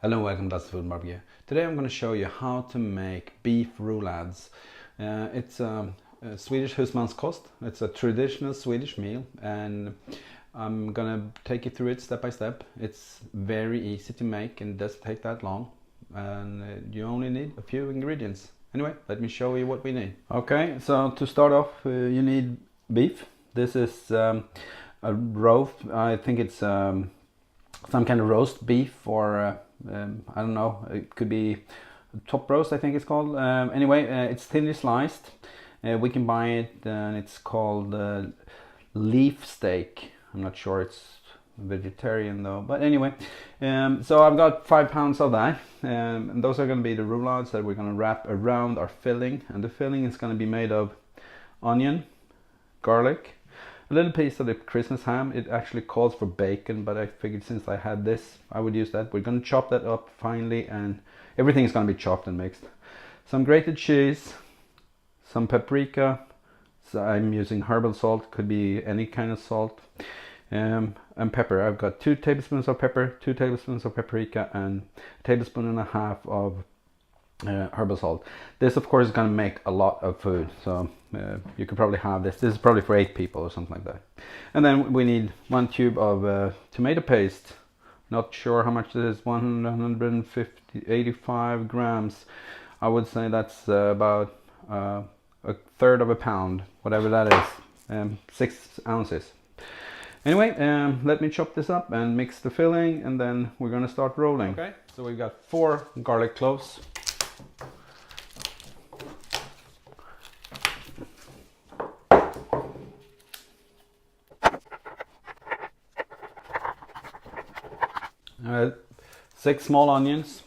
Hello, welcome to Lasse Food Barbecue. Today I'm going to show you how to make beef roulads. It's a Swedish Husmanskost. It's a traditional Swedish meal, and I'm going to take you through it step by step. It's very easy to make and doesn't take that long, and you only need a few ingredients. Anyway, let me show you what we need. Okay, so to start off, you need beef. This is a roast. I think it's some kind of roast beef, or I don't know, it could be top roast, I think it's called. Anyway, it's thinly sliced. We can buy it, and it's called leaf steak. I'm not sure it's vegetarian though, but anyway, so I've got 5 pounds of that, and those are going to be the roulads that we're going to wrap around our filling, and the filling is going to be made of onion, garlic, a little piece of the Christmas ham. It actually calls for bacon, but I figured since I had this, I would use that. We're going to chop that up finely, and everything is going to be chopped and mixed. Some grated cheese, some paprika. So I'm using herbal salt, could be any kind of salt, and pepper. I've got 2 tablespoons of pepper, 2 tablespoons of paprika, and a tablespoon and a half of herbal salt. This of course is going to make a lot of food, so you could probably have this. This is probably for 8 people or something like that. And then we need 1 tube of tomato paste. Not sure how much this is. 85 grams. I would say that's about a third of a pound, whatever that is. 6 ounces. Anyway, let me chop this up and mix the filling, and then we're going to start rolling. Okay, so we've got 4 garlic cloves. Uh, 6 small onions,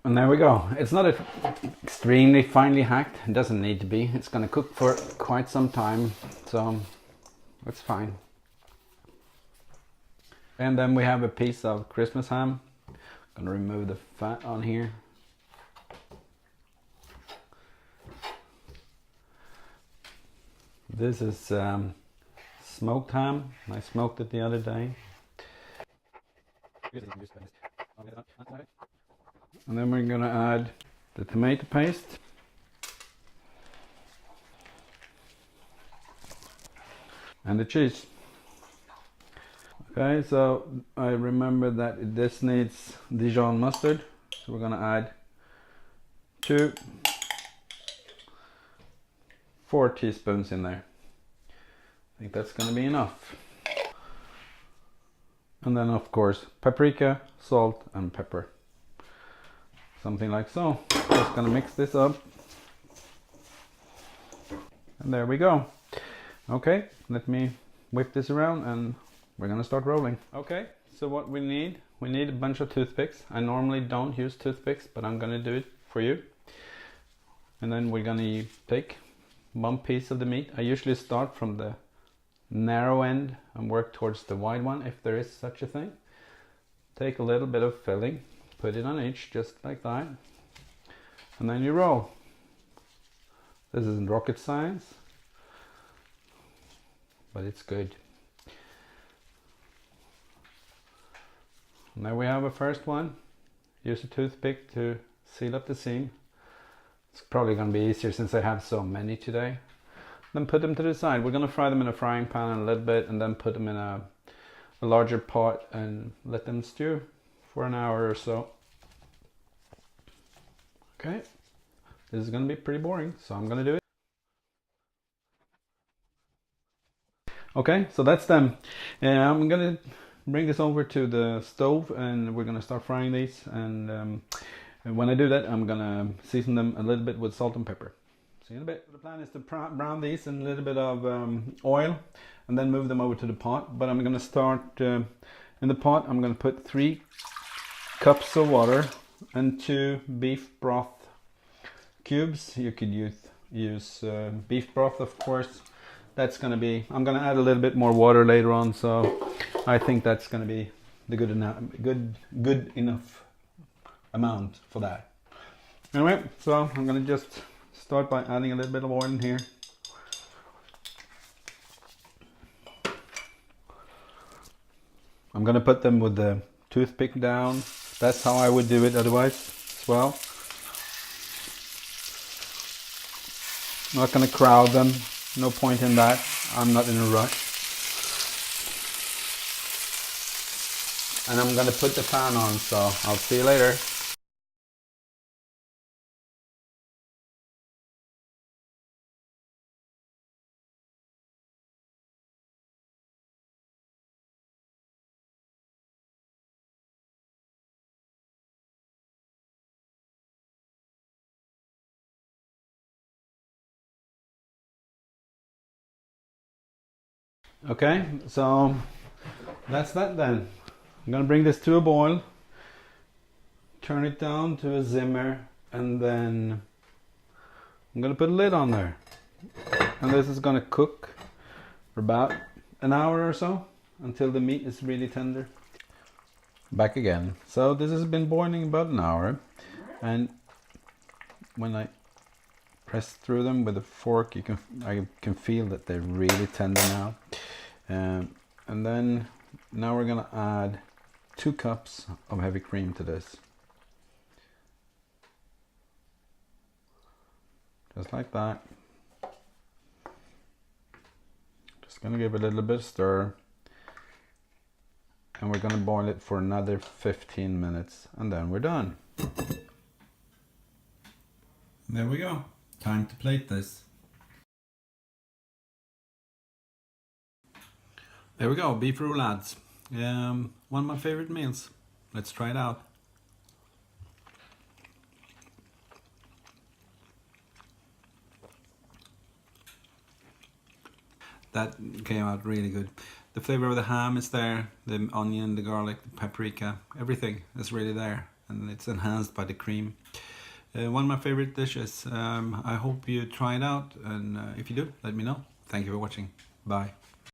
and there we go. It's not extremely finely hacked. It doesn't need to be. It's going to cook for quite some time, so it's fine. And then we have a piece of Christmas ham. I'm going to remove the fat on here. This is smoked ham. I smoked it the other day. And then we're going to add the tomato paste. And the cheese. Okay, so I remember that this needs Dijon mustard. So we're going to add 4 teaspoons in there. I think that's going to be enough. And then of course paprika, salt and pepper. Something like so. Just going to mix this up. And there we go. Okay, let me whip this around and we're going to start rolling. Okay, so what we need a bunch of toothpicks. I normally don't use toothpicks, but I'm going to do it for you. And then we're going to take 1 piece of the meat. I usually start from the narrow end and work towards the wide one, if there is such a thing. Take a little bit of filling, put it on each, just like that, and then you roll. This isn't rocket science, but it's good. And there we have a first one. Use a toothpick to seal up the seam. It's probably going to be easier since I have so many today. Then put them to the side. We're going to fry them in a frying pan a little bit, and then put them in a larger pot and let them stew for an hour or so. Okay, this is going to be pretty boring, so I'm going to do it. Okay, so that's them. I'm going to bring this over to the stove, and we're going to start frying these, and when I do that, I'm going to season them a little bit with salt and pepper. See you in a bit. The plan is to brown these in a little bit of oil, and then move them over to the pot. But I'm going to start in the pot. I'm going to put 3 cups of water and 2 beef broth cubes. You could use beef broth, of course. That's going to be, I'm going to add a little bit more water later on, so I think that's going to be the good enough amount for that. Anyway, so I'm going to just start by adding a little bit of oil in here. I'm gonna put them with the toothpick down. That's how I would do it otherwise as well. I'm not gonna crowd them, no point in that. I'm not in a rush. And I'm gonna put the pan on, so I'll see you later. Okay, so that's that then. I'm gonna bring this to a boil, turn it down to a simmer, and then I'm gonna put a lid on there. And this is gonna cook for about an hour or so until the meat is really tender. Back again. So this has been boiling about an hour, and when I press through them with a fork, I can feel that they're really tender now. And then now we're gonna add 2 cups of heavy cream to this. Just like that. Just gonna give it a little bit of stir. And we're gonna boil it for another 15 minutes and then we're done. There we go. Time to plate this. There we go, beef roulads. One of my favorite meals. Let's try it out. That came out really good. The flavor of the ham is there, the onion, the garlic, the paprika, everything is really there, and it's enhanced by the cream. One of my favorite dishes. I hope you try it out, and if you do, let me know. Thank you for watching. Bye.